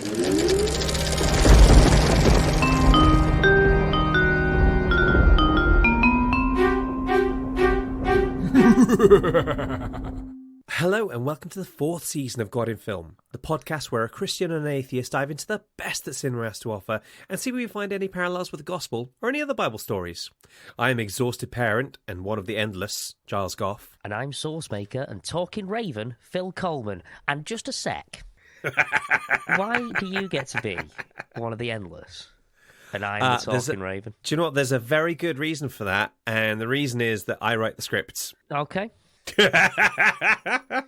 Hello and welcome to the 4th season of God in Film, the podcast where a Christian and an atheist dive into the best that cinema has to offer and see if we find any parallels with the gospel or any other Bible stories. I am exhausted parent and one of the endless, Giles Goff. And I'm Sourcemaker and Talking Raven, Phil Coleman. And just a sec, why do you get to be one of the endless? And I'm the Talking Raven. Do you know what? There's a very good reason for that, and the reason is that I write the scripts. Okay. To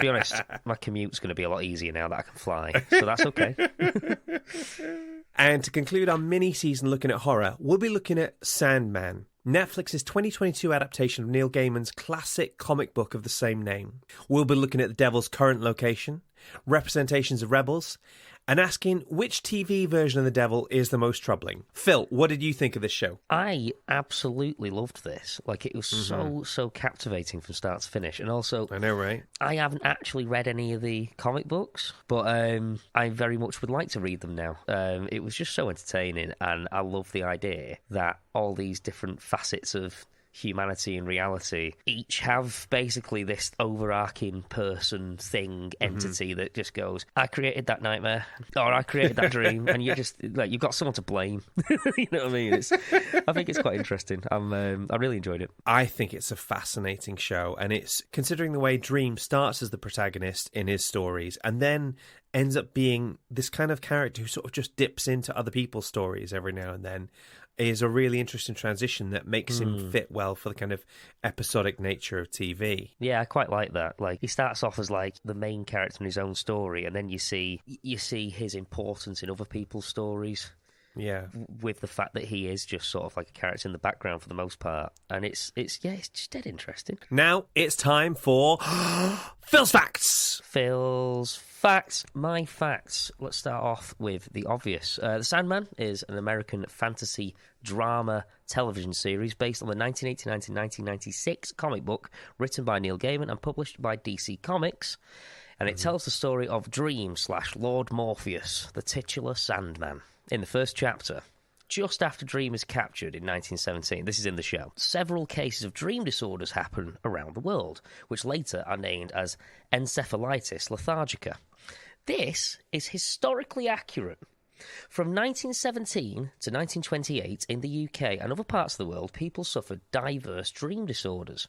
be honest, my commute's going to be a lot easier now that I can fly, so that's okay. And to conclude our mini-season looking at horror, we'll be looking at Sandman, Netflix's 2022 adaptation of Neil Gaiman's classic comic book of the same name. We'll be looking at the devil's current location, representations of rebels, and asking which TV version of the devil is the most troubling. Phil, what did you think of this show? I absolutely loved this. Like, it was so captivating from start to finish. And also, I know, right? I haven't actually read any of the comic books, but I very much would like to read them now. It was just so entertaining, and I love the idea that all these different facets of humanity and reality each have basically this overarching person, thing, entity that just goes, I created that nightmare, or I created that dream, and you just, like, you've got someone to blame. You know what I mean? I think it's quite interesting. I really enjoyed it. I think it's a fascinating show, and it's considering the way Dream starts as the protagonist in his stories and then ends up being this kind of character who sort of just dips into other people's stories every now and then, is a really interesting transition that makes him fit well for the kind of episodic nature of TV. Yeah, I quite like that. Like, he starts off as like the main character in his own story, and then you see his importance in other people's stories. Yeah, with the fact that he is just sort of like a character in the background for the most part, and it's just dead interesting. Now it's time for Phil's Facts. Phil's Facts. My facts. Let's start off with the obvious. The Sandman is an American fantasy drama television series based on the 1989 to 1996 comic book written by Neil Gaiman and published by DC Comics. And it tells the story of Dream / Lord Morpheus, the titular Sandman. In the first chapter, just after Dream is captured in 1917, this is in the show, several cases of dream disorders happen around the world, which later are named as encephalitis lethargica. This is historically accurate. From 1917 to 1928 in the UK and other parts of the world, people suffered diverse dream disorders.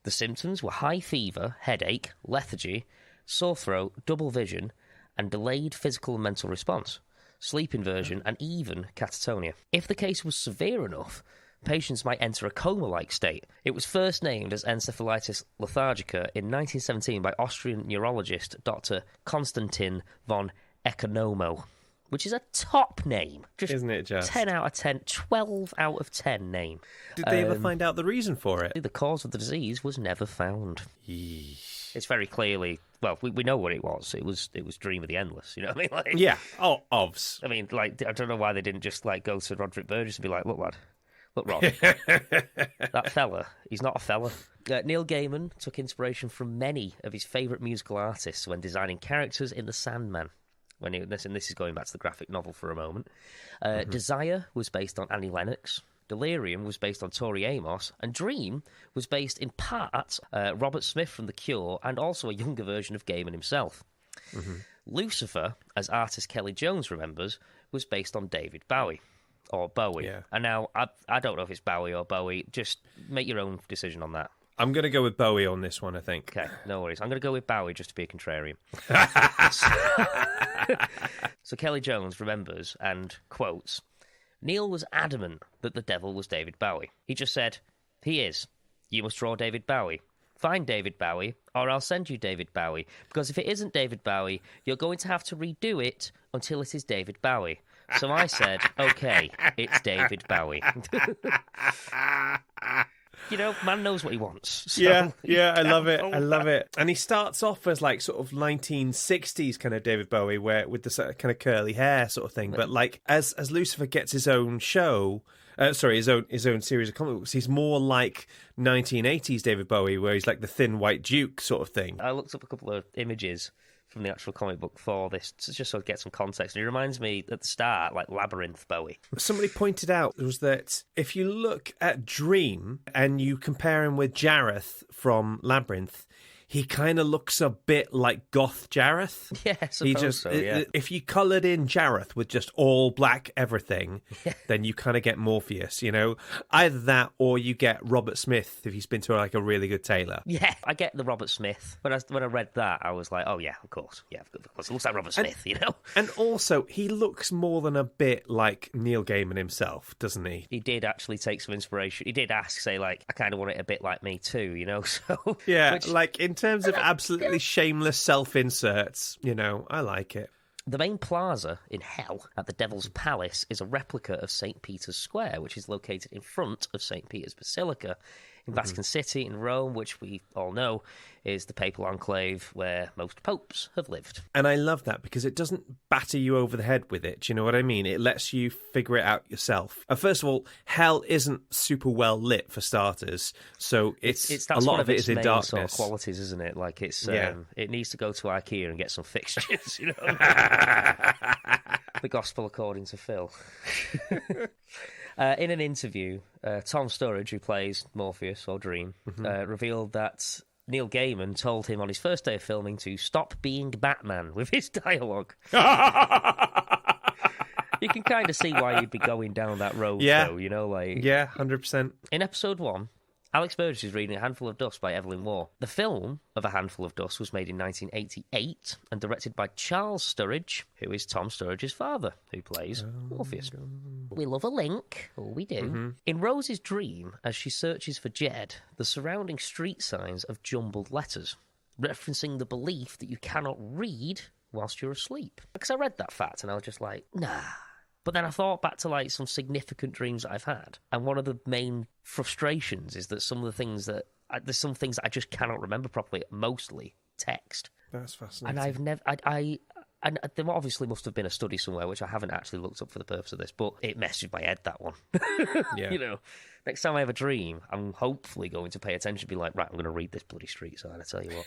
The symptoms were high fever, headache, lethargy, sore throat, double vision, and delayed physical and mental response, sleep inversion, and even catatonia. If the case was severe enough, patients might enter a coma-like state. It was first named as encephalitis lethargica in 1917 by Austrian neurologist Dr. Konstantin von Economo, which is a top name. Isn't it just? 10 out of 10, 12 out of 10 name. Did they ever find out the reason for it? The cause of the disease was never found. Yeesh. It's very clearly, well, we know what it was. It was Dream of the Endless, you know what I mean? Like, yeah, obvs. I mean, like, I don't know why they didn't just, like, go to Roderick Burgess and be like, look, lad, look, Rod, that fella, he's not a fella. Neil Gaiman took inspiration from many of his favourite musical artists when designing characters in The Sandman. And this is going back to the graphic novel for a moment. Desire was based on Annie Lennox. Delirium was based on Tori Amos, and Dream was based in part Robert Smith from The Cure, and also a younger version of Gaiman himself. Lucifer, as artist Kelly Jones remembers, was based on David Bowie, or Bowie. Yeah. And now, I don't know if it's Bowie or Bowie, just make your own decision on that. I'm going to go with Bowie on this one, I think. Okay, no worries. I'm going to go with Bowie just to be a contrarian. So Kelly Jones remembers and quotes, Neil was adamant that the devil was David Bowie. He just said, he is. You must draw David Bowie. Find David Bowie, or I'll send you David Bowie. Because if it isn't David Bowie, you're going to have to redo it until it is David Bowie. So I said, okay, it's David Bowie. You know, man knows what he wants. So. Yeah, I love it. I love it. And he starts off as like sort of 1960s kind of David Bowie, where with the sort of kind of curly hair sort of thing. But like as Lucifer gets his own show, his own series of comic books, he's more like 1980s David Bowie, where he's like the thin white duke sort of thing. I looked up a couple of images from the actual comic book for this, to just sort of get some context. And he reminds me at the start, like Labyrinth Bowie. Somebody pointed out was that if you look at Dream and you compare him with Jareth from Labyrinth, he kind of looks a bit like goth Jareth. Yeah, I suppose so, yeah. If you coloured in Jareth with just all black everything, then you kind of get Morpheus, you know? Either that or you get Robert Smith if he's been to like a really good tailor. Yeah, I get the Robert Smith. When I read that, I was like, oh yeah, of course. Yeah, of course. It looks like Robert Smith, you know? And also, he looks more than a bit like Neil Gaiman himself, doesn't he? He did actually take some inspiration. He did say, like, I kind of want it a bit like me too, you know? So yeah, like in terms of absolutely shameless self-inserts, you know, I like it. The main plaza in Hell at the Devil's Palace is a replica of St. Peter's Square, which is located in front of St. Peter's Basilica in Vatican City in Rome, which we all know is the papal enclave where most popes have lived. And I love that because it doesn't batter you over the head with it. Do you know what I mean? It lets you figure it out yourself. First of all, Hell isn't super well lit for starters, so it's a lot of it is in darkness. Sort of qualities, isn't it? Like it needs to go to IKEA and get some fixtures. You know, the gospel according to Phil. In an interview, Tom Sturridge, who plays Morpheus or Dream, revealed that Neil Gaiman told him on his first day of filming to stop being Batman with his dialogue. You can kind of see why you'd be going down that road, though, you know? Yeah, 100%. In episode 1, Alex Burgess is reading A Handful of Dust by Evelyn Waugh. The film of A Handful of Dust was made in 1988 and directed by Charles Sturridge, who is Tom Sturridge's father, who plays Morpheus. We love a link, or we do. In Rose's dream, as she searches for Jed, the surrounding street signs have jumbled letters, referencing the belief that you cannot read whilst you're asleep. Because I read that fact and I was just like, nah. But then I thought back to like some significant dreams that I've had, and one of the main frustrations is that some of the things that there's some things that I just cannot remember properly. Mostly text. That's fascinating. And I've never. And there obviously must have been a study somewhere, which I haven't actually looked up for the purpose of this, but it messed with my head, that one. Yeah. You know, next time I have a dream, I'm hopefully going to pay attention, be like, right, I'm going to read this bloody street sign, I tell you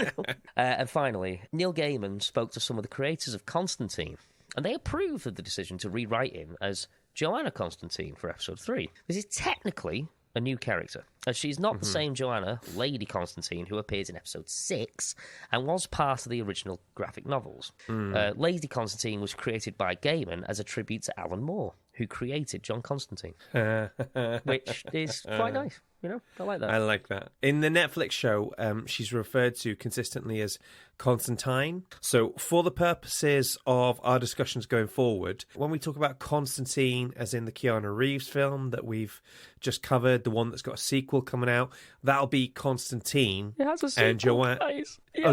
what. And finally, Neil Gaiman spoke to some of the creators of Constantine, and they approved of the decision to rewrite him as Joanna Constantine for episode 3. This is technically a new character, as she's not the same Joanna, Lady Constantine, who appears in episode 6 and was part of the original graphic novels. Lady Constantine was created by Gaiman as a tribute to Alan Moore, who created John Constantine, which is quite nice. You know, I like that. I like that. In the Netflix show, she's referred to consistently as Constantine. So for the purposes of our discussions going forward, when we talk about Constantine, as in the Keanu Reeves film that we've just covered, the one that's got a sequel coming out, that'll be Constantine. It has a sequel, and Joanna. Guys. Yeah. Oh,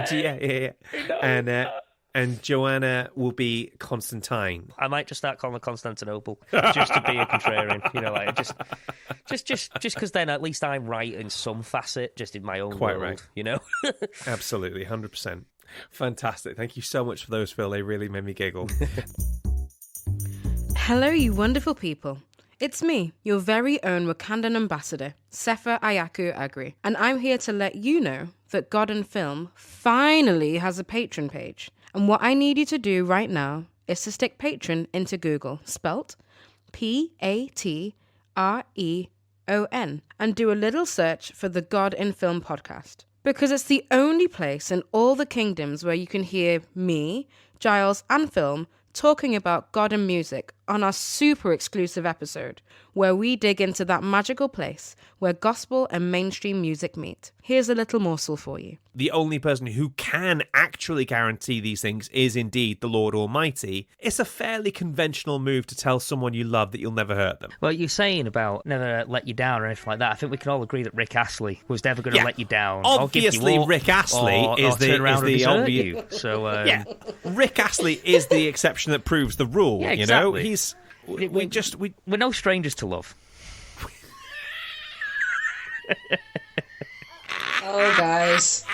yeah. And Joanna will be Constantine. I might just start calling her Constantinople, just to be a contrarian. You know, like just because then at least I'm right in some facet, just in my own Quite world. right. You know, Absolutely, 100%. Fantastic. Thank you so much for those, Phil. They really made me giggle. Hello, you wonderful people. It's me, your very own Wakandan ambassador, Sefa Ayaku Agri, and I'm here to let you know that God and Film finally has a Patreon page. And what I need you to do right now is to stick Patreon into Google, spelt Patreon, and do a little search for the God in Film podcast. Because it's the only place in all the kingdoms where you can hear me, Giles, and Film talking about God and music on our super exclusive episode, where we dig into that magical place where gospel and mainstream music meet. Here's a little morsel for you. The only person who can actually guarantee these things is indeed the Lord Almighty. It's a fairly conventional move to tell someone you love that you'll never hurt them. well, you're saying about never let you down or anything like that. I think we can all agree that Rick Astley was never going to let you down. Obviously, Rick Astley is the obvious. You. So yeah, Rick Astley is the exception that proves the rule. Yeah, you know, exactly. we're no strangers to love. Oh, guys.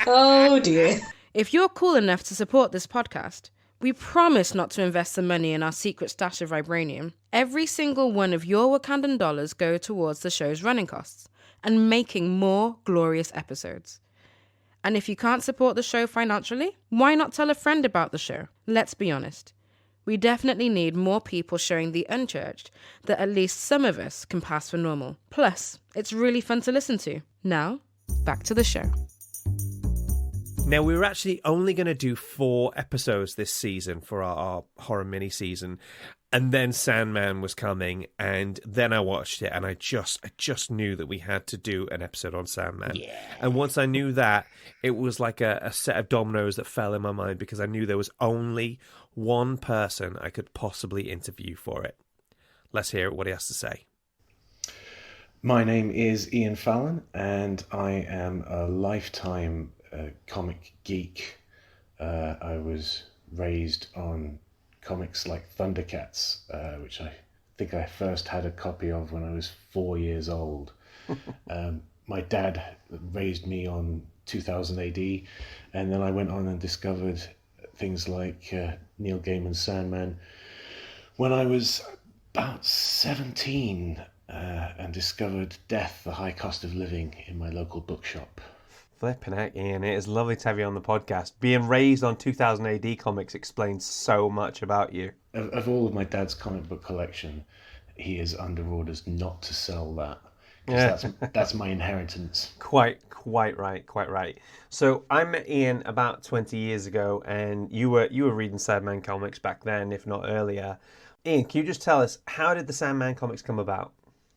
Oh, dear. If you're cool enough to support this podcast, we promise not to invest the money in our secret stash of vibranium. Every single one of your Wakandan dollars go towards the show's running costs and making more glorious episodes. And if you can't support the show financially, why not tell a friend about the show? Let's be honest. We definitely need more people showing the unchurched that at least some of us can pass for normal. Plus, it's really fun to listen to. Now, back to the show. Now, we were actually only going to do 4 episodes this season for our horror mini-season, and then Sandman was coming, and then I watched it, and I just knew that we had to do an episode on Sandman. Yeah. And once I knew that, it was like a set of dominoes that fell in my mind, because I knew there was only one person I could possibly interview for it. Let's hear what he has to say. My name is Ian Fallon, and I am a lifetime comic geek. I was raised on comics like Thundercats, which I think I first had a copy of when I was 4 years old. My dad raised me on 2000 AD, and then I went on and discovered things like Neil Gaiman's Sandman when I was about 17, and discovered Death, the High Cost of Living in my local bookshop. Flipping heck, Ian, it is lovely to have you on the podcast. Being raised on 2000 AD comics explains so much about you. Of all of my dad's comic book collection, he is under orders not to sell that, because that's my inheritance. Quite right. So I met Ian about 20 years ago, and you were reading Sandman comics back then, if not earlier. Ian, can you just tell us, how did the Sandman comics come about?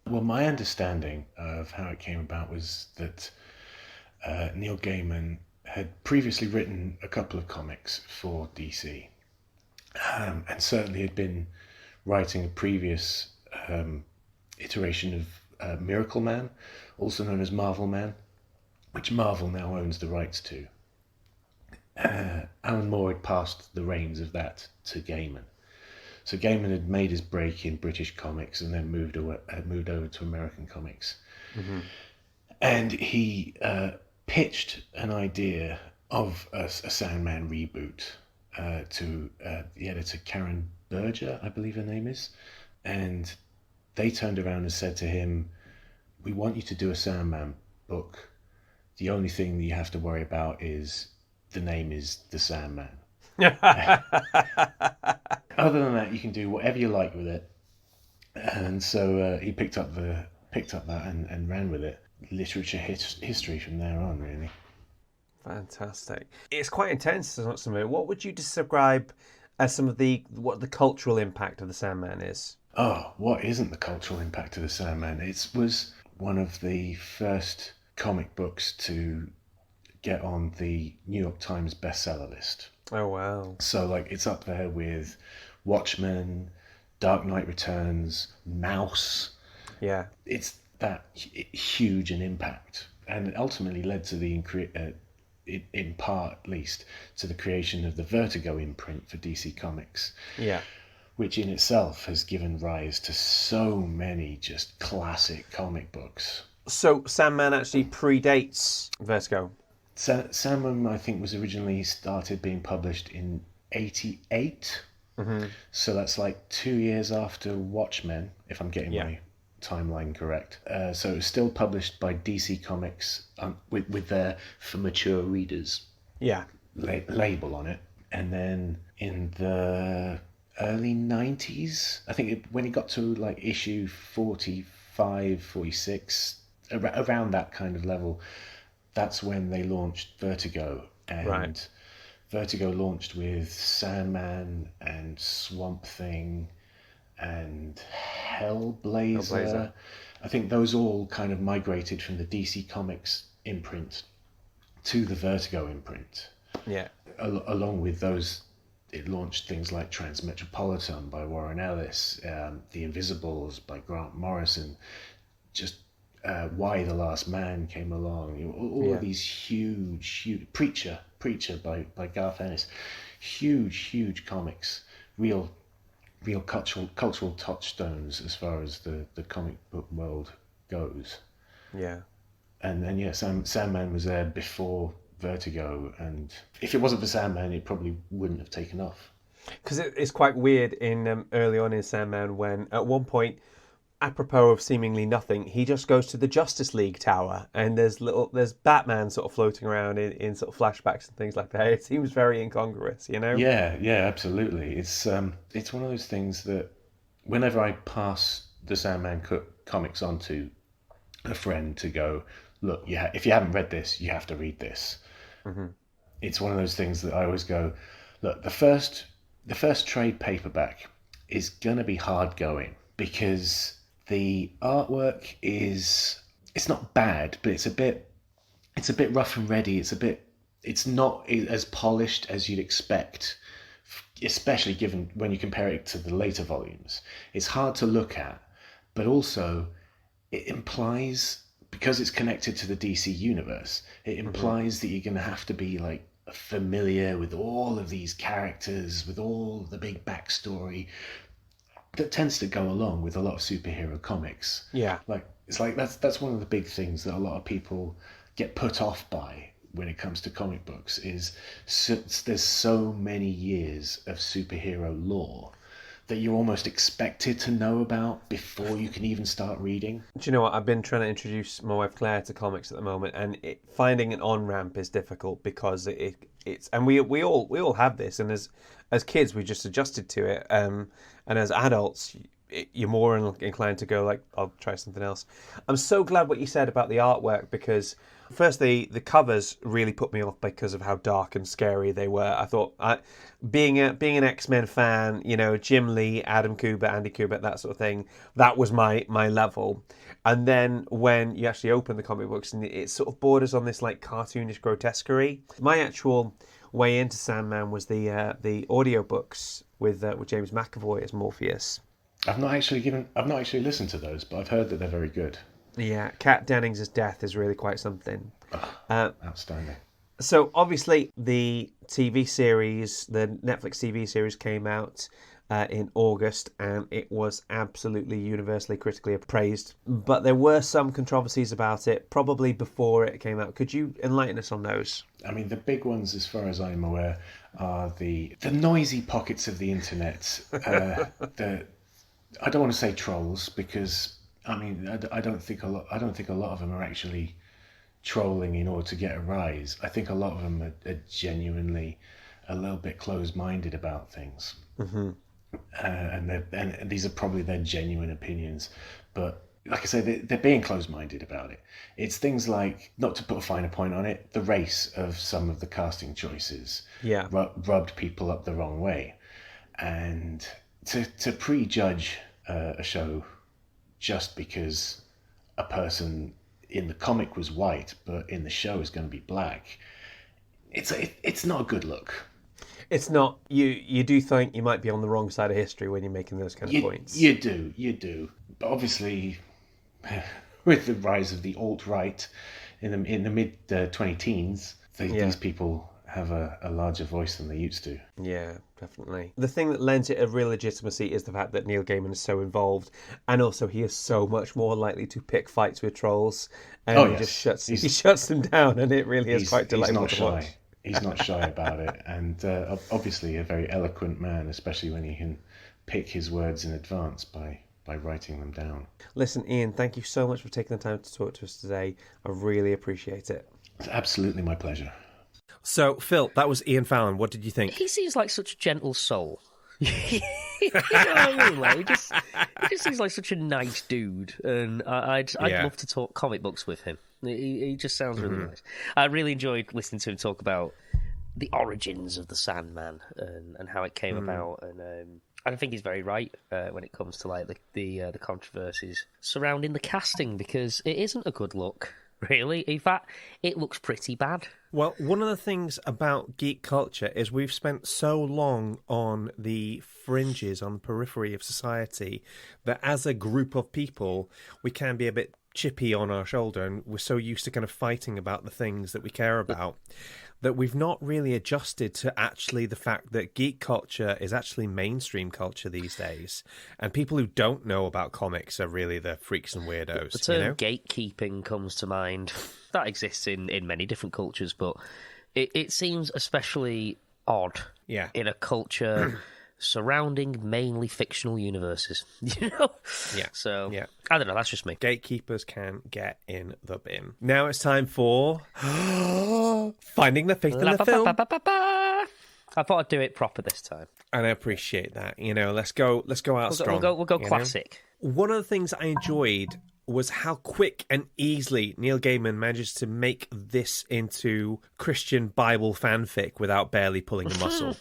Well, my understanding of how it came about was that Neil Gaiman had previously written a couple of comics for DC, and certainly had been writing a previous iteration of Miracle Man, also known as Marvel Man, which Marvel now owns the rights to. Alan Moore had passed the reins of that to Gaiman. So Gaiman had made his break in British comics and then moved over to American comics. Mm-hmm. And he pitched an idea of a Sandman reboot to the editor Karen Berger, I believe her name is. And they turned around and said to him, "We want you to do a Sandman book. The only thing that you have to worry about is the name is the Sandman." Other than that, you can do whatever you like with it. And so he picked up that and ran with it. Literature history from there on, really. Fantastic. It's quite intense, some of it. What would you describe as what the cultural impact of the Sandman is? Oh, what isn't the cultural impact of the Sandman? It was one of the first comic books to get on the New York Times bestseller list. Oh, wow. So, it's up there with Watchmen, Dark Knight Returns, Mouse. Yeah. It's that huge an impact, and it ultimately led to in part at least, to the creation of the Vertigo imprint for DC Comics. Yeah. Which in itself has given rise to so many just classic comic books. So Sandman actually predates Vertigo? Sandman, I think, was originally started being published in 88. Mm-hmm. So that's 2 years after Watchmen, if I'm getting my timeline correct. So it was still published by DC Comics with their "for mature readers" label on it. And then in the early 90s, I think when it got to issue 45, 46, around that kind of level, that's when they launched Vertigo. And Vertigo launched with Sandman and Swamp Thing and Hellblazer. I think those all kind of migrated from the DC Comics imprint to the Vertigo imprint. Yeah. Along with those, it launched things like Transmetropolitan by Warren Ellis, The Invisibles by Grant Morrison, just Why the Last Man came along. All of these huge Preacher by Garth Ennis, huge comics, real cultural touchstones as far as the comic book world goes. Yeah. And then Sandman was there before Vertigo, and if it wasn't for Sandman, it probably wouldn't have taken off. Because it's quite weird in early on in Sandman when at one point apropos of seemingly nothing, he just goes to the Justice League Tower, and there's Batman sort of floating around in sort of flashbacks and things like that. It seems very incongruous, you know? Yeah, yeah, absolutely. It's one of those things that whenever I pass the Sandman comics on to a friend to go, look, if you haven't read this, you have to read this. It's one of those things that I always go, look, the first trade paperback is gonna be hard going because the artwork it's not bad, but it's a bit rough and ready. It's not as polished as you'd expect, especially given when you compare it to the later volumes. It's hard to look at, but also it implies, because it's connected to the DC universe, it implies that you're going to have to be like familiar with all of these characters, with all the big backstory that tends to go along with a lot of superhero comics. Yeah. That's one of the big things that a lot of people get put off by when it comes to comic books is there's so many years of superhero lore that you're almost expected to know about before you can even start reading. Do you know what? I've been trying to introduce my wife Claire to comics at the moment, and finding an on-ramp is difficult because it's and we all have this, and as kids we just adjusted to it, and as adults you're more inclined to go like, I'll try something else. I'm so glad what you said about the artwork, because firstly the covers really put me off because of how dark and scary they were. I thought, being an X-Men fan, you know, Jim Lee, Adam Kubert, Andy Kubert, that sort of thing, that was my level. And then when you actually open the comic books, and it sort of borders on this like cartoonish grotesquerie. My actual way into Sandman was the audiobooks with James McAvoy as Morpheus. I've not actually listened to those, but I've heard that they're very good. Yeah, Kat Dennings' death is really quite something. Outstanding. So obviously the TV series, the Netflix TV series came out in August, and it was absolutely universally critically praised. But there were some controversies about it, probably before it came out. Could you enlighten us on those? I mean, the big ones, as far as I'm aware, are the noisy pockets of the internet. I don't want to say trolls, because I mean I don't think a lot of them are actually trolling in order to get a rise. I think a lot of them are genuinely a little bit closed-minded about things. And these are probably their genuine opinions, but like I say, they're being closed-minded about it. It's things like, not to put a finer point on it, the race of some of the casting choices rubbed people up the wrong way. And to prejudge a show just because a person in the comic was white but in the show is going to be black, it's not a good look. It's not. You do think you might be on the wrong side of history when you're making those kind of points. You do. But obviously, with the rise of the alt-right in the mid 20-teens, these people have a larger voice than they used to. Yeah, definitely. The thing that lends it a real legitimacy is the fact that Neil Gaiman is so involved, and also he is so much more likely to pick fights with trolls, and he shuts them down, and it really is quite delightful to watch. He's not shy about it, and obviously a very eloquent man, especially when he can pick his words in advance by writing them down. Listen, Ian, thank you so much for taking the time to talk to us today. I really appreciate it. It's absolutely my pleasure. So, Phil, that was Ian Fallon. What did you think? He seems like such a gentle soul. You know what I mean? Like, he just seems like such a nice dude, and I'd love to talk comic books with him. He just sounds really nice. I really enjoyed listening to him talk about the origins of the Sandman and how it came about, and I think he's very right when it comes to like the controversies surrounding the casting, because it isn't a good look, really. In fact, it looks pretty bad. Well, one of the things about geek culture is we've spent so long on the fringes, on the periphery of society, that as a group of people, we can be a bit chippy on our shoulder, and we're so used to kind of fighting about the things that we care about that we've not really adjusted to actually the fact that geek culture is actually mainstream culture these days, and people who don't know about comics are really the freaks and weirdos. The term gatekeeping comes to mind. That exists in many different cultures, but it seems especially odd in a culture surrounding mainly fictional universes. You know? Yeah. So, Yeah. I don't know, that's just me. Gatekeepers can get in the bin. Now it's time for Finding the Faith in the Film. I thought I'd do it proper this time. And I appreciate that. Let's go out strong. We'll go you know? classic. One of the things I enjoyed was how quick and easily Neil Gaiman manages to make this into Christian Bible fanfic without barely pulling a muscle.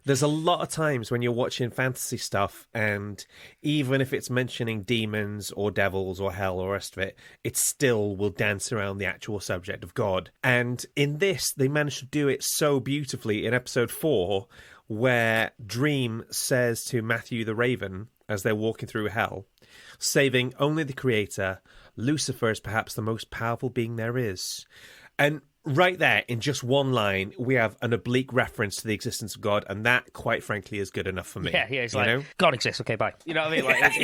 There's a lot of times when you're watching fantasy stuff, and even if it's mentioning demons or devils or hell or rest of it, it still will dance around the actual subject of God. And in this, they managed to do it so beautifully in episode 4, where Dream says to Matthew the Raven, as they're walking through hell, saving only the Creator, Lucifer is perhaps the most powerful being there is. And right there, in just one line, we have an oblique reference to the existence of God, and that, quite frankly, is good enough for me. Yeah, it's like, God exists, okay, bye. You know what I mean? Like, that's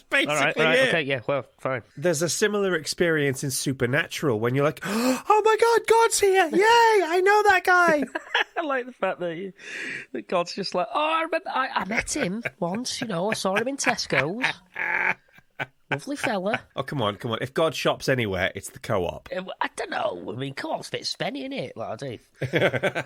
basically all right, it. okay, yeah, well, fine. There's a similar experience in Supernatural when you're like, oh my God, God's here! Yay, I know that guy! I like the fact that God's just like, I remember, I met him once, I saw him in Tesco's. Lovely fella. Oh, come on. If God shops anywhere, it's the Co-op. I don't know. I mean, Co-op's a bit spenny, innit? Like I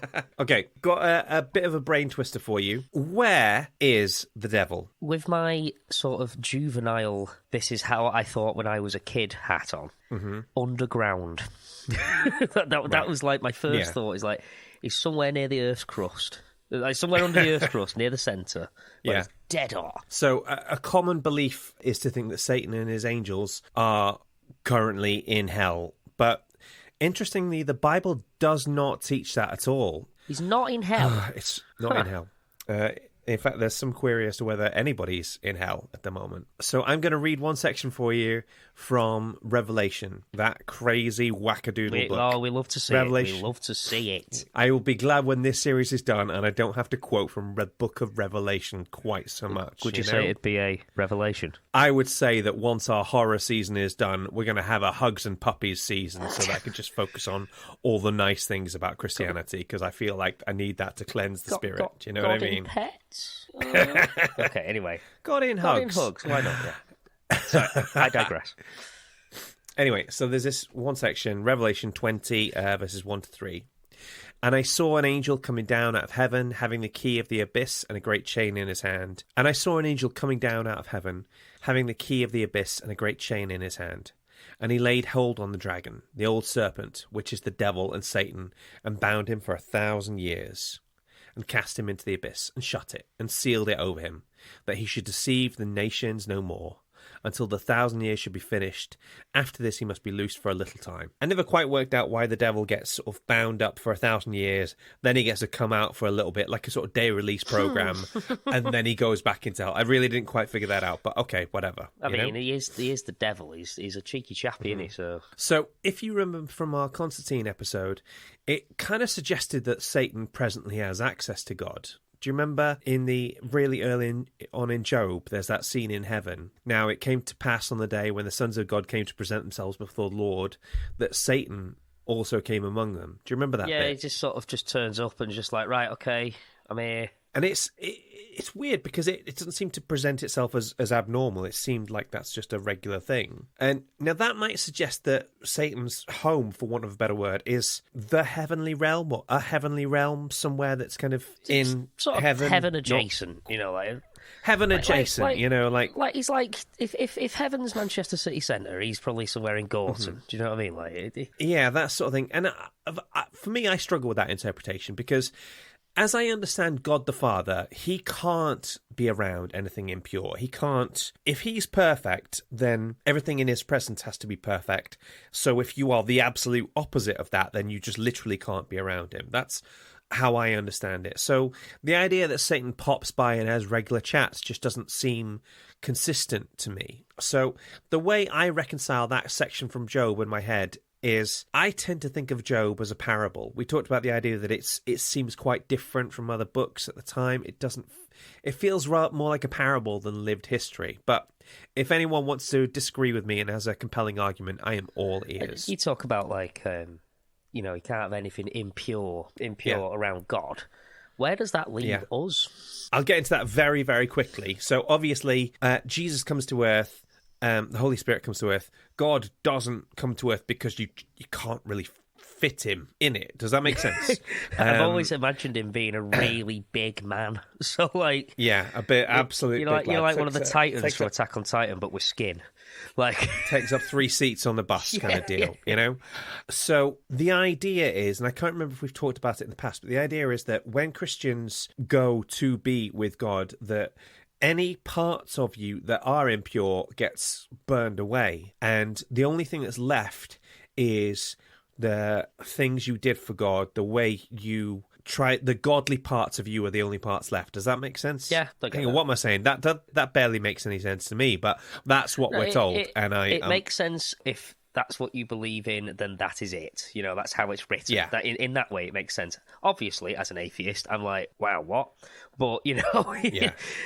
do. Okay, got a bit of a brain twister for you. Where is the devil? With my sort of juvenile, this is how I thought when I was a kid hat on, underground. that was like my first thought. Is like, he's somewhere near the Earth's crust. Like somewhere under the Earth's crust, near the centre. Yeah. It's dead on. So a common belief is to think that Satan and his angels are currently in hell. But interestingly, the Bible does not teach that at all. He's not in hell. It's not in hell. In fact, there's some query as to whether anybody's in hell at the moment. So I'm going to read one section for you from Revelation, that crazy wackadoodle book. Oh, we love to see Revelation. it. We love to see it. I will be glad when this series is done and I don't have to quote from the book of Revelation quite so much. Would you say it'd be a revelation? I would say that once our horror season is done, we're going to have a hugs and puppies season so that I can just focus on all the nice things about Christianity, because I feel like I need that to cleanse the spirit. Do you know what I mean? Pets? Okay, anyway. God in God hugs. in hugs. Why not? Yeah. Sorry, I digress. Anyway, so there's this one section, Revelation 20, verses 1 to 3. And I saw an angel coming down out of heaven, having the key of the abyss and a great chain in his hand. And I saw an angel coming down out of heaven, having the key of the abyss and a great chain in his hand. And he laid hold on the dragon, the old serpent, which is the devil and Satan, and bound him for 1,000 years, and cast him into the abyss, and shut it, and sealed it over him, that he should deceive the nations no more, until the 1,000 years should be finished. After this he must be loosed for a little time. I never quite worked out why the devil gets sort of bound up for 1,000 years, then he gets to come out for a little bit, like a sort of day release program, and then he goes back into hell. I really didn't quite figure that out, but okay, whatever. I mean, he is the devil. He's a cheeky chappy, isn't he? So if you remember from our Constantine episode, it kind of suggested that Satan presently has access to God. Do you remember in the really early on in Job, there's that scene in heaven? Now, it came to pass on the day when the sons of God came to present themselves before the Lord, that Satan also came among them. Do you remember that bit? Yeah, he just sort of just turns up and just like, right, okay, I'm here. And it's weird because it doesn't seem to present itself as abnormal. It seemed like that's just a regular thing. And now that might suggest that Satan's home, for want of a better word, is the heavenly realm, or a heavenly realm somewhere that's kind of in sort of heaven adjacent, like heaven adjacent, like he's like if heaven's Manchester City Centre, he's probably somewhere in Gorton. Do you know what I mean? Like, yeah, that sort of thing. And for me, I struggle with that interpretation because, as I understand God the Father, he can't be around anything impure. He can't. If he's perfect, then everything in his presence has to be perfect. So if you are the absolute opposite of that, then you just literally can't be around him. That's how I understand it. So the idea that Satan pops by and has regular chats just doesn't seem consistent to me. So the way I reconcile that section from Job in my head is I tend to think of Job as a parable. We talked about the idea that it seems quite different from other books at the time. It feels more like a parable than lived history. But if anyone wants to disagree with me and has a compelling argument, I am all ears. You talk about like, you can't have anything impure around God. Where does that leave Yeah. us? I'll get into that very, very quickly. So obviously, Jesus comes to Earth. The Holy Spirit comes to Earth. God doesn't come to Earth because you can't really fit him in it. Does that make sense? I've always imagined him being a really big man. So, like... Yeah, a bit, absolutely. You're like one of the Titans from Attack on Titan, but with skin. Like... Takes up 3 seats on the bus kind of deal, you know? So the idea is, and I can't remember if we've talked about it in the past, but the idea is that when Christians go to be with God, that any parts of you that are impure gets burned away. And the only thing that's left is the things you did for God, the way you try, the godly parts of you are the only parts left. Does that make sense? Yeah. Hang on, what am I saying? That barely makes any sense to me, but that's what we're told. It makes sense if that's what you believe in, then that is it. You know, that's how it's written. Yeah. That in that way, it makes sense. Obviously, as an atheist, I'm like, wow, what? But, you know,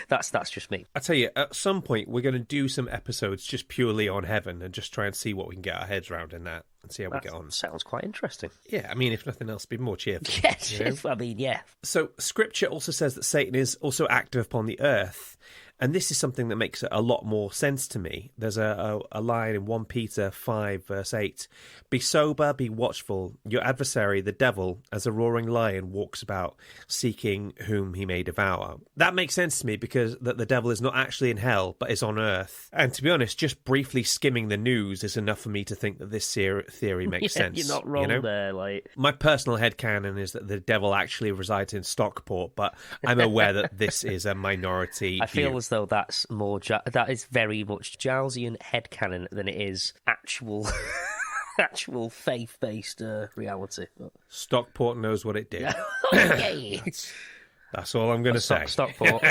that's just me. I tell you, at some point, we're going to do some episodes just purely on heaven and just try and see what we can get our heads around in that and see how we get on. Sounds quite interesting. Yeah, I mean, if nothing else, be more cheerful. Yes, you know? I mean, yeah. So, Scripture also says that Satan is also active upon the earth. And this is something that makes a lot more sense to me. There's a line in 1 Peter 5, verse 8. Be sober, be watchful. Your adversary, the devil, as a roaring lion, walks about, seeking whom he may devour. That makes sense to me because that the devil is not actually in hell, but is on earth. And to be honest, just briefly skimming the news is enough for me to think that this theory makes sense. You're not wrong there. Like, my personal headcanon is that the devil actually resides in Stockport, but I'm aware that this is a minority I feel view. as though that's more that is very much Gilesian headcanon than it is actual actual faith-based reality. Stockport knows what it did. Okay. That's all I'm going to say. Stockport,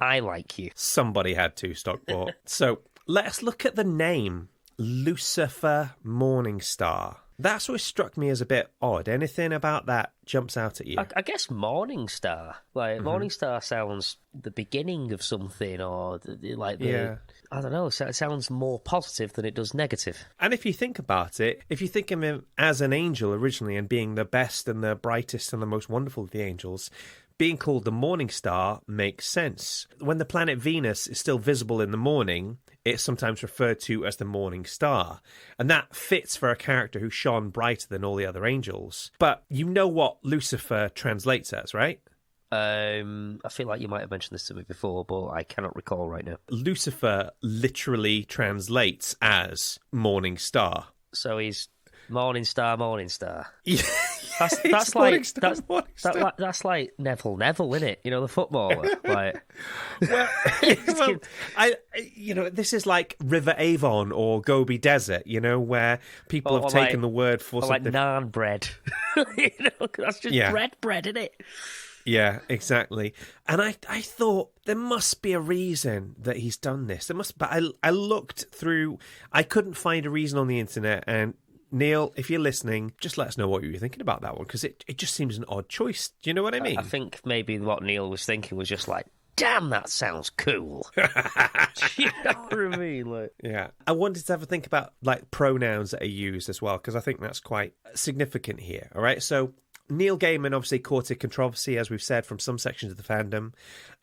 I like you. Somebody had to, Stockport. So let's look at the name, Lucifer Morningstar. That's what struck me as a bit odd. Anything about that jumps out at you? I guess Morning Star. Like, Morning Star sounds the beginning of something, or like the... I don't know, it sounds more positive than it does negative. And if you think about it, if you think of him as an angel originally and being the best and the brightest and the most wonderful of the angels, being called the morning star makes sense. When the planet Venus is still visible in the morning, it's sometimes referred to as the morning star. And that fits for a character who shone brighter than all the other angels. But you know what Lucifer translates as, right? I feel like you might have mentioned this to me before, but I cannot recall right now. Lucifer literally translates as morning star. So he's Morning Star, Morning Star. Yeah. That's like that's like Neville, isn't it? You know, the footballer. Like, this is like River Avon or Gobi Desert. You know, where people have taken the word for something like naan bread. You know, that's just bread, isn't it? Yeah, exactly. And I thought there must be a reason that he's done this. There must, but I looked through. I couldn't find a reason on the internet. And Neil, if you're listening, just let us know what you were thinking about that one, because it just seems an odd choice. Do you know what I mean? I think maybe what Neil was thinking was just like, damn, that sounds cool. You know what I mean? Like, yeah. I wanted to have a think about like pronouns that are used as well, because I think that's quite significant here. All right. So Neil Gaiman obviously courted controversy, as we've said, from some sections of the fandom.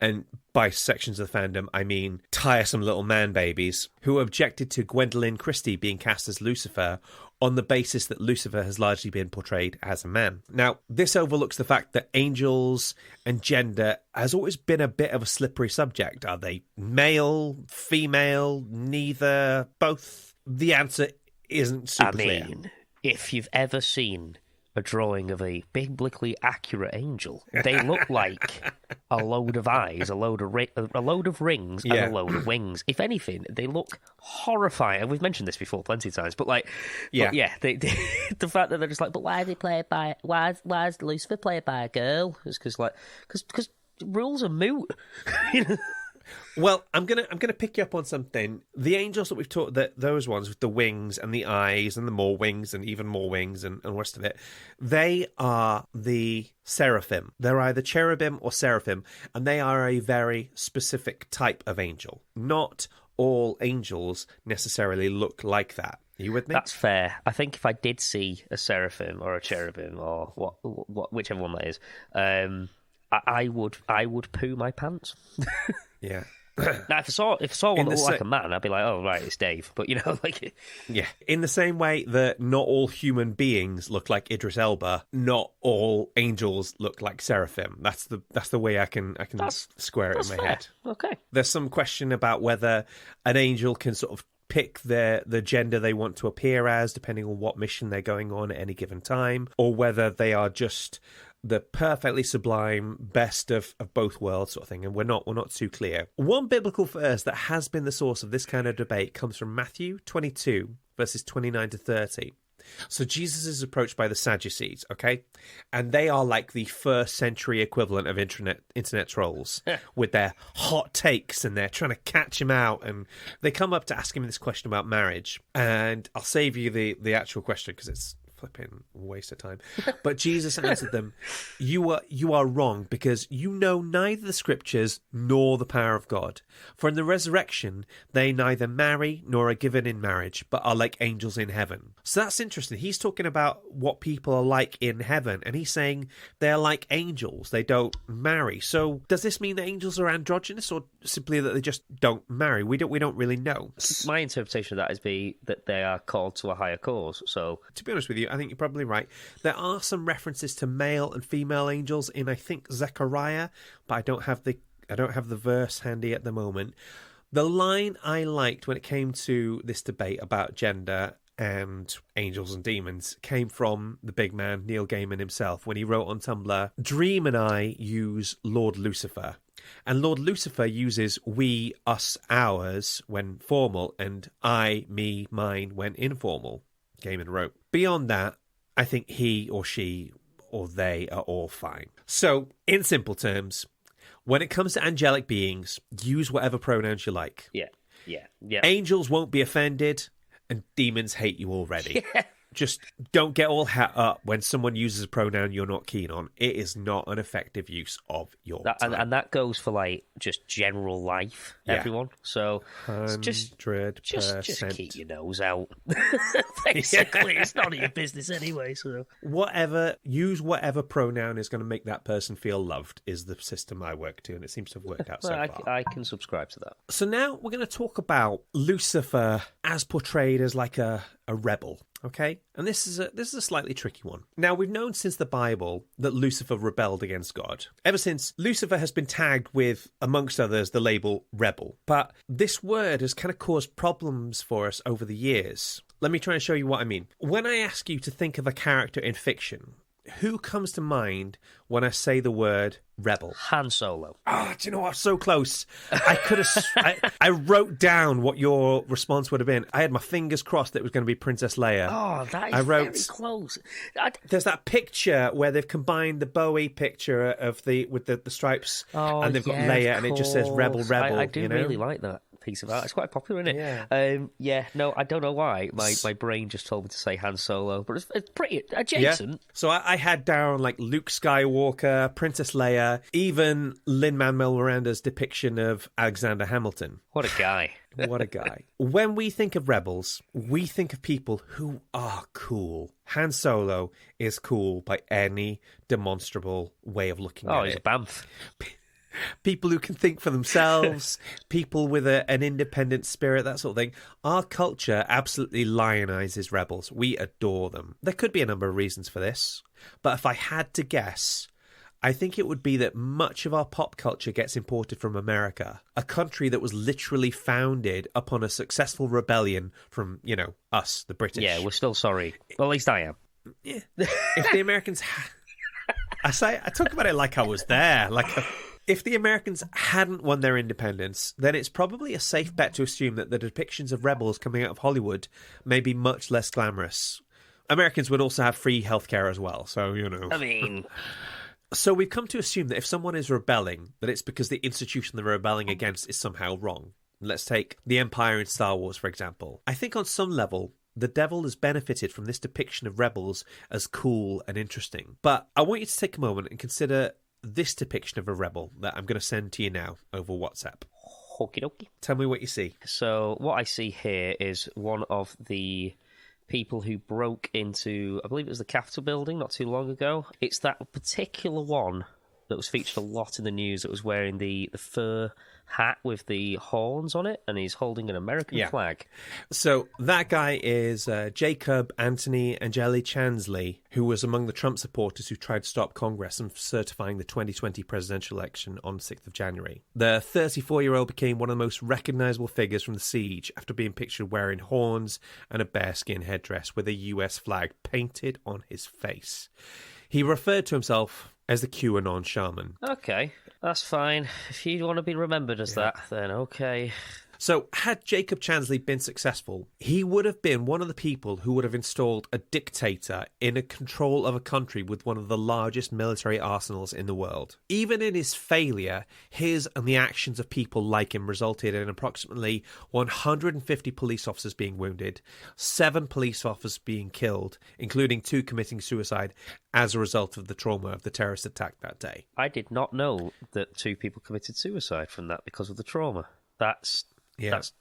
And by sections of the fandom, I mean tiresome little man babies who objected to Gwendolyn Christie being cast as Lucifer on the basis that Lucifer has largely been portrayed as a man. Now, this overlooks the fact that angels and gender has always been a bit of a slippery subject. Are they male, female, neither, both? The answer isn't super clear. If you've ever seen a drawing of a biblically accurate angel, they look like a load of eyes, a load of rings, and a load of wings. If anything, they look horrifying. And we've mentioned this before plenty of times, but like, the fact that they're just like, but why is Lucifer played by a girl? It's because rules are moot. Well, I'm gonna pick you up on something. The angels that we've talked, that those ones with the wings and the eyes and the more wings and even more wings and the rest of it, they are the seraphim. They're either cherubim or seraphim, and they are a very specific type of angel. Not all angels necessarily look like that. Are you with me? That's fair. I think if I did see a seraphim or a cherubim or whichever one that is, I would poo my pants. Yeah. Now, if I saw one In that the looked sa- like a man, I'd be like, oh, right, it's Dave. But, like... Yeah. In the same way that not all human beings look like Idris Elba, not all angels look like seraphim. That's the way I can square it in my fair. head. Okay. There's some question about whether an angel can sort of pick the gender they want to appear as, depending on what mission they're going on at any given time, or whether they are just the perfectly sublime best of both worlds sort of thing, and we're not too clear. One biblical verse that has been the source of this kind of debate comes from Matthew 22, verses 29 to 30. So Jesus is approached by the Sadducees, okay? And they are like the first century equivalent of internet trolls with their hot takes, and they're trying to catch him out. And they come up to ask him this question about marriage. And I'll save you the actual question because it's flipping waste of time. But Jesus answered them, you are wrong, because you know neither the scriptures nor the power of God. For in the resurrection they neither marry nor are given in marriage, but are like angels in heaven. So that's interesting. He's talking about what people are like in heaven, and he's saying they're like angels. They don't marry. So does this mean that angels are androgynous, or simply that they just don't marry? We don't really know. My interpretation of that is that they are called to a higher cause. So, to be honest with you, I think you're probably right. There are some references to male and female angels in, I think, Zechariah, but I don't have the verse handy at the moment. The line I liked when it came to this debate about gender and angels and demons came from the big man Neil Gaiman himself, when he wrote on Tumblr, Dream and I use Lord Lucifer. And Lord Lucifer uses we, us, ours when formal, and I, me, mine when informal, Gaiman wrote. Beyond that, I think he or she or they are all fine. So, in simple terms, when it comes to angelic beings, use whatever pronouns you like. yeah. Angels won't be offended, and demons hate you already. Yeah. Just don't get all hat up when someone uses a pronoun you're not keen on. It is not an effective use of your time. And that goes for, like, just general life, everyone. So just keep your nose out. Basically, it's none of your business anyway. So Use whatever pronoun is going to make that person feel loved is the system I work to, and it seems to have worked out so far. I can subscribe to that. So now we're going to talk about Lucifer as portrayed as like a rebel. Okay, and this is a slightly tricky one. Now, we've known since the Bible that Lucifer rebelled against God. Ever since, Lucifer has been tagged with, amongst others, the label rebel. But this word has kind of caused problems for us over the years. Let me try and show you what I mean. When I ask you to think of a character in fiction, who comes to mind when I say the word rebel? Han Solo. Do you know what? So close. I could have. I wrote down what your response would have been. I had my fingers crossed that it was going to be Princess Leia. Oh, that is very close. There's that picture where they've combined the Bowie picture of with the stripes, and they've got Leia, and it just says "Rebel, Rebel." I do really like that piece of art. It's quite popular, isn't it? Yeah. No, I don't know why. My brain just told me to say Han Solo, but it's pretty adjacent. Yeah. So I had down like Luke Skywalker, Princess Leia, even Lin-Manuel Miranda's depiction of Alexander Hamilton. What a guy. What a guy. When we think of rebels, we think of people who are cool. Han Solo is cool by any demonstrable way of looking at it. Oh, he's a bamf. People who can think for themselves, people with an independent spirit, that sort of thing. Our culture absolutely lionizes rebels. We adore them. There could be a number of reasons for this, but if I had to guess, I think it would be that much of our pop culture gets imported from America, a country that was literally founded upon a successful rebellion from, us, the British. Yeah, we're still sorry. Well, at least I am. Yeah. If the Americans... I talk about it like I was there, if the Americans hadn't won their independence, then it's probably a safe bet to assume that the depictions of rebels coming out of Hollywood may be much less glamorous. Americans would also have free healthcare as well, so, I mean... So we've come to assume that if someone is rebelling, that it's because the institution they're rebelling against is somehow wrong. Let's take the Empire in Star Wars, for example. I think on some level, the devil has benefited from this depiction of rebels as cool and interesting. But I want you to take a moment and consider this depiction of a rebel that I'm going to send to you now over WhatsApp. Okie dokie. Tell me what you see. So what I see here is one of the people who broke into, I believe it was the Capitol building not too long ago. It's that particular one that was featured a lot in the news that was wearing the fur hat with the horns on it, and he's holding an American flag. So that guy is Jacob Anthony Angeli Chansley, who was among the Trump supporters who tried to stop Congress from certifying the 2020 presidential election on 6th of January. The 34-year-old became one of the most recognizable figures from the siege after being pictured wearing horns and a bearskin headdress with a US flag painted on his face. He referred to himself as the QAnon shaman. Okay, that's fine. If you want to be remembered as that, then okay. So, had Jacob Chansley been successful, he would have been one of the people who would have installed a dictator in a control of a country with one of the largest military arsenals in the world. Even in his failure, his and the actions of people like him resulted in approximately 150 police officers being wounded, 7 police officers being killed, including 2 committing suicide as a result of the trauma of the terrorist attack that day. I did not know that 2 people committed suicide from that because of the trauma. That's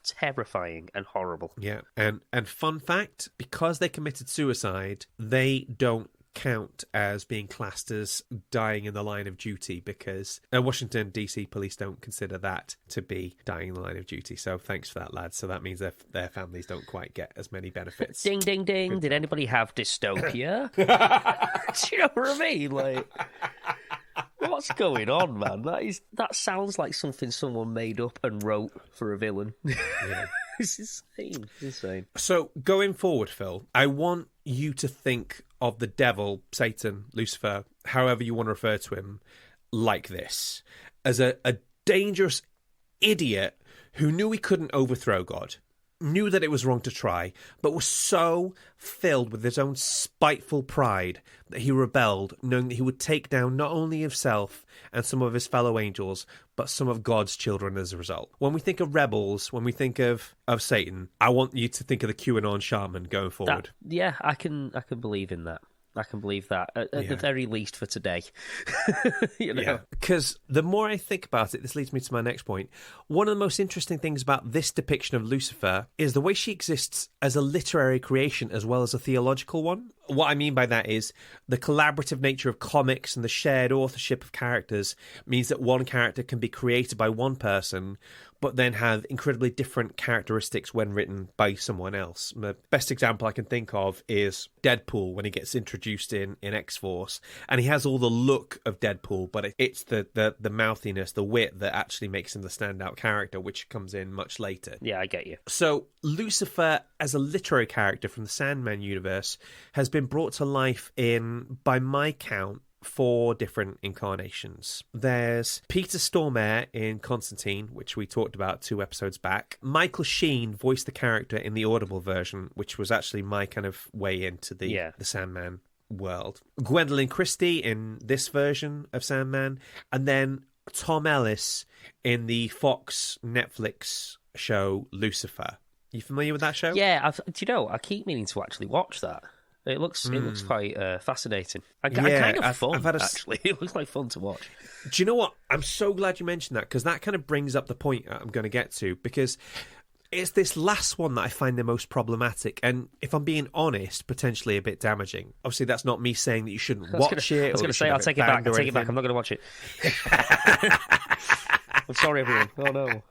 terrifying and horrible. Yeah, and fun fact, because they committed suicide, they don't count as being classed as dying in the line of duty because Washington, D.C. police don't consider that to be dying in the line of duty. So thanks for that, lads. So that means their families don't quite get as many benefits. Ding, ding, ding. Did anybody have dystopia? Do you know what I mean? Like... What's going on, man? That sounds like something someone made up and wrote for a villain. Yeah. It's insane. So, going forward, Phil, I want you to think of the devil, Satan, Lucifer, however you want to refer to him, like this. As a dangerous idiot who knew he couldn't overthrow God, knew that it was wrong to try, but was so filled with his own spiteful pride that he rebelled, knowing that he would take down not only himself and some of his fellow angels, but some of God's children as a result. When we think of rebels, when we think of Satan, I want you to think of the QAnon shaman going forward. I can believe in that. I can believe that, at the very least for today. You know? Yeah, because the more I think about it, this leads me to my next point. One of the most interesting things about this depiction of Lucifer is the way she exists as a literary creation as well as a theological one. What I mean by that is the collaborative nature of comics and the shared authorship of characters means that one character can be created by one person, but then have incredibly different characteristics when written by someone else. The best example I can think of is Deadpool when he gets introduced in X-Force, and he has all the look of Deadpool, but it's the mouthiness, the wit that actually makes him the standout character, which comes in much later. Yeah, I get you. So Lucifer, as a literary character from the Sandman universe, has been brought to life in, by my count, 4 different incarnations. There's Peter Stormare in Constantine, which we talked about 2 episodes back. Michael Sheen voiced the character in the Audible version, which was actually my kind of way into the Sandman world. Gwendolyn Christie in this version of Sandman, and then Tom Ellis in the Fox Netflix show Lucifer. You familiar with that show? Yeah, do you know, I keep meaning to actually watch that. It looks quite fascinating. Kind of fun, actually. It looks like fun to watch. Do you know what? I'm so glad you mentioned that, because that kind of brings up the point I'm going to get to, because it's this last one that I find the most problematic, and if I'm being honest, potentially a bit damaging. Obviously, that's not me saying that you shouldn't watch it. I was going to say, I'll take it back. I'm not going to watch it. I'm sorry, everyone. Oh, no.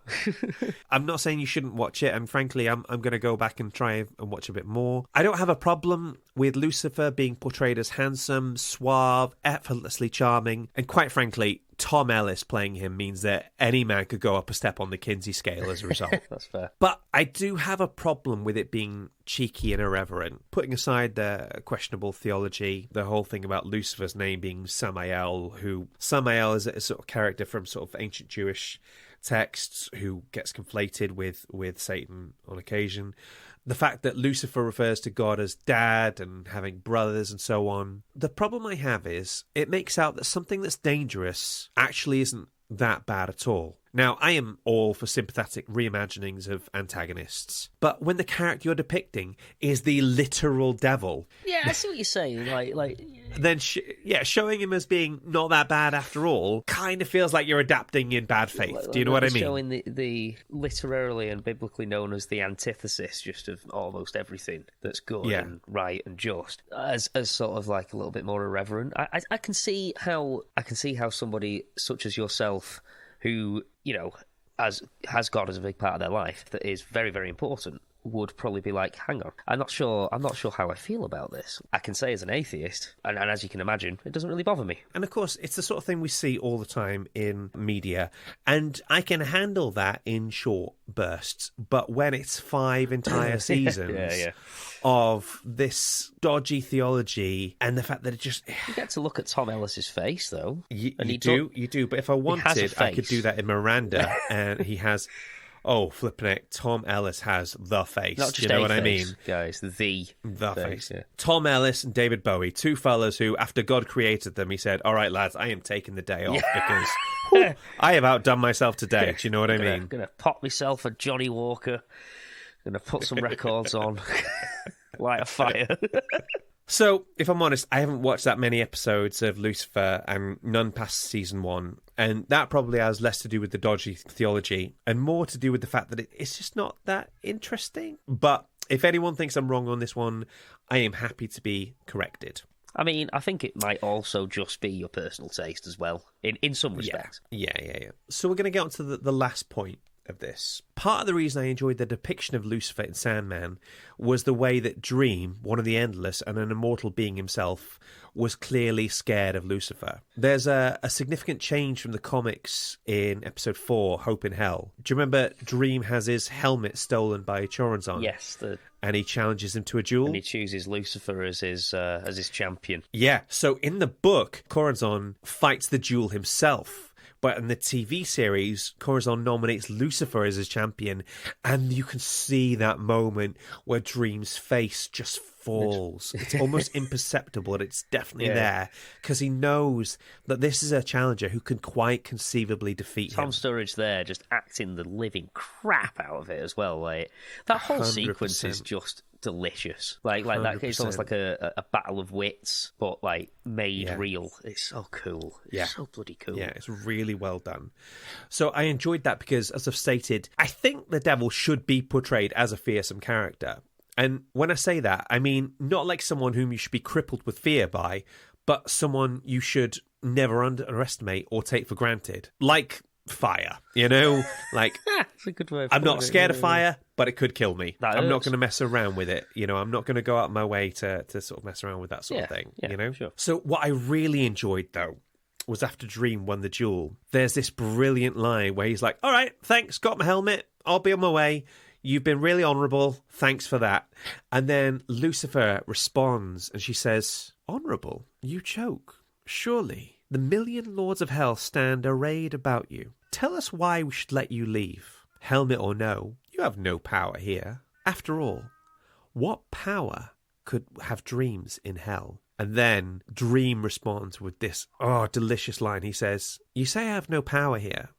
I'm not saying you shouldn't watch it, and frankly, I'm going to go back and try and watch a bit more. I don't have a problem with Lucifer being portrayed as handsome, suave, effortlessly charming, and quite frankly, Tom Ellis playing him means that any man could go up a step on the Kinsey scale as a result. That's fair. But I do have a problem with it being cheeky and irreverent. Putting aside the questionable theology, the whole thing about Lucifer's name being Samael, who Samael is a sort of character from sort of ancient Jewish texts who gets conflated with Satan on occasion. The fact that Lucifer refers to God as dad and having brothers and so on. The problem I have is it makes out that something that's dangerous actually isn't that bad at all. Now, I am all for sympathetic reimaginings of antagonists, but when the character you're depicting is the literal devil... Yeah, I see what you're saying. Like then showing him as being not that bad after all kind of feels like you're adapting in bad faith. Do you know what I mean? Showing the literarily and biblically known as the antithesis just of almost everything that's good and right and just as sort of like a little bit more irreverent. I can see how somebody such as yourself, who has God as a big part of their life that is very, very important, would probably be like, hang on, I'm not sure how I feel about this. I can say as an atheist, and as you can imagine, it doesn't really bother me. And of course, it's the sort of thing we see all the time in media, and I can handle that in short bursts, but when it's 5 entire seasons of this dodgy theology, and the fact that it just... You get to look at Tom Ellis's face, though. You do, but if I wanted, I could do that in Miranda, and he has... Oh, flipping it. Tom Ellis has the face. Not just you know what face, I mean? Guys, the face. Yeah. Tom Ellis and David Bowie, two fellas who, after God created them, he said, all right, lads, I am taking the day off because whew, I have outdone myself today. Do you know what I mean? I'm going to pop myself a Johnny Walker. Going to put some records on. Light a fire. So, if I'm honest, I haven't watched that many episodes of Lucifer and none past season 1. And that probably has less to do with the dodgy theology and more to do with the fact that it's just not that interesting. But if anyone thinks I'm wrong on this one, I am happy to be corrected. I mean, I think it might also just be your personal taste as well, in some respects. Yeah. So we're going to get on to the last point of this. Part of the reason I enjoyed the depiction of Lucifer in Sandman was the way that Dream, one of the Endless and an immortal being himself, was clearly scared of Lucifer. There's a significant change from the comics in episode 4, Hope in Hell. Do you remember Dream has his helmet stolen by Choronzon? Yes. And he challenges him to a duel. And he chooses Lucifer as his champion. Yeah, so in the book, Choronzon fights the duel himself. But in the TV series, Corazon nominates Lucifer as his champion, and you can see that moment where Dream's face just falls. It's almost imperceptible, and it's definitely there, because he knows that this is a challenger who can quite conceivably defeat him. Tom Sturridge there just acting the living crap out of it as well. Like that whole 100%. sequence is just delicious. Like that. It's almost like a battle of wits, but like made real. It's so cool. It's so bloody cool. Yeah, it's really well done. So I enjoyed that because, as I've stated, I think the devil should be portrayed as a fearsome character. And when I say that, I mean not like someone whom you should be crippled with fear by, but someone you should never underestimate or take for granted. Like fire, you know? Like, that's a good way of I'm not putting scared it. of fire, but it could kill me. That I'm not hurts. going to mess around with it. You know, I'm not going to go out of my way to sort of mess around with that sort of thing, you know? Sure. So what I really enjoyed, though, was after Dream won the duel, there's this brilliant line where he's like, all right, thanks, got my helmet, I'll be on my way. You've been really honourable. Thanks for that. And then Lucifer responds and she says, honourable? You choke. Surely the million lords of hell stand arrayed about you. Tell us why we should let you leave. Helmet or no, you have no power here. After all, what power could have dreams in hell? And then Dream responds with this delicious line. He says, you say I have no power here.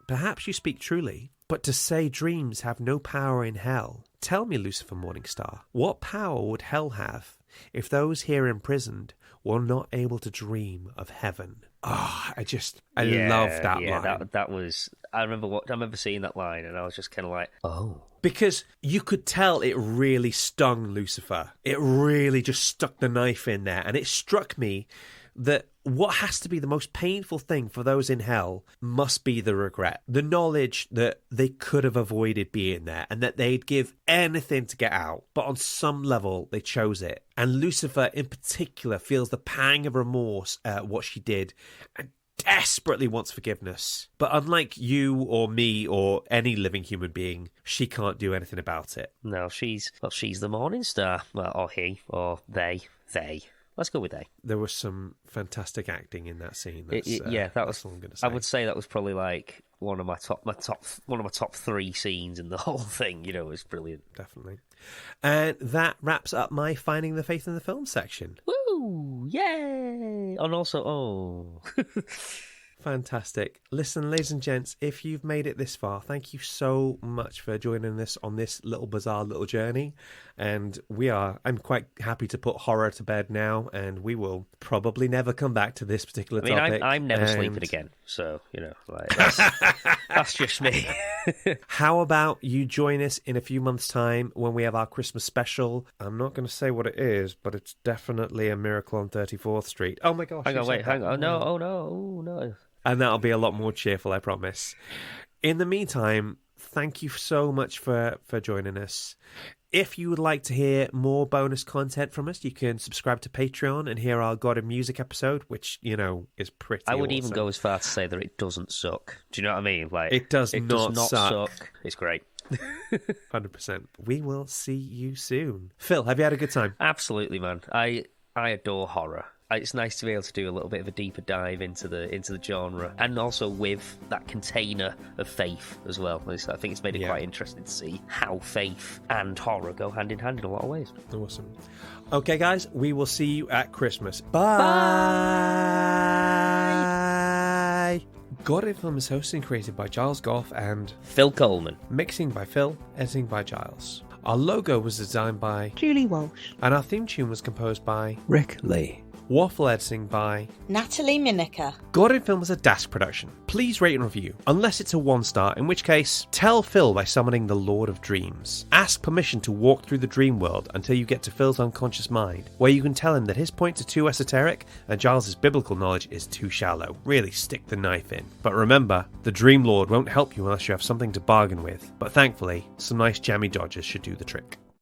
Perhaps you speak truly. But to say dreams have no power in hell, tell me, Lucifer Morningstar, what power would hell have if those here imprisoned were not able to dream of heaven? I love that line. That was. I remember seeing that line, and I was just kind of like, oh. Because you could tell it really stung Lucifer. It really just stuck the knife in there, and it struck me that what has to be the most painful thing for those in hell must be the regret. The knowledge that they could have avoided being there and that they'd give anything to get out. But on some level, they chose it. And Lucifer in particular feels the pang of remorse at what she did and desperately wants forgiveness. But unlike you or me or any living human being, she can't do anything about it. No, she's the morning star. Well, or he, or they. Let's go with they. There was some fantastic acting in that scene. That was. That's all I'm going to say. I would say that was probably like one of my top 3 scenes in the whole thing. You know, it was brilliant. Definitely. And that wraps up my Finding the Faith in the Film section. Woo! Yay! And also, Fantastic. Listen, ladies and gents, if you've made it this far, thank you so much for joining us on this little bizarre little journey. And I'm quite happy to put horror to bed now, and we will probably never come back to this particular topic. I'm never sleeping again, so, that's just me. How about you join us in a few months' time when we have our Christmas special? I'm not going to say what it is, but it's definitely A Miracle on 34th Street. Oh my gosh. Hang on. No. And that'll be a lot more cheerful, I promise. In the meantime, thank you so much for joining us. If you would like to hear more bonus content from us, you can subscribe to Patreon and hear our God of Music episode, which, is pretty I would awesome. even go as far to say that it doesn't suck. Do you know what I mean? Like, it does not not suck. It's great. 100%. We will see you soon. Phil, have you had a good time? Absolutely, man. I adore horror. It's nice to be able to do a little bit of a deeper dive into the genre, and also with that container of faith as well. I think it's made it quite interesting to see how faith and horror go hand in hand in a lot of ways. Awesome. Okay, guys, we will see you at Christmas. Bye. God in Film is hosted and created by Giles Goff and Phil Coleman. Mixing by Phil, editing by Giles. Our logo was designed by Julie Walsh. And our theme tune was composed by Rick Lee. Waffle editing by Natalie Miniker. God in Film is a Dash production. Please rate and review, unless it's a 1-star, in which case, tell Phil by summoning the Lord of Dreams. Ask permission to walk through the dream world until you get to Phil's unconscious mind, where you can tell him that his points are too esoteric and Giles' biblical knowledge is too shallow. Really stick the knife in. But remember, the Dream Lord won't help you unless you have something to bargain with. But thankfully, some nice jammy dodgers should do the trick.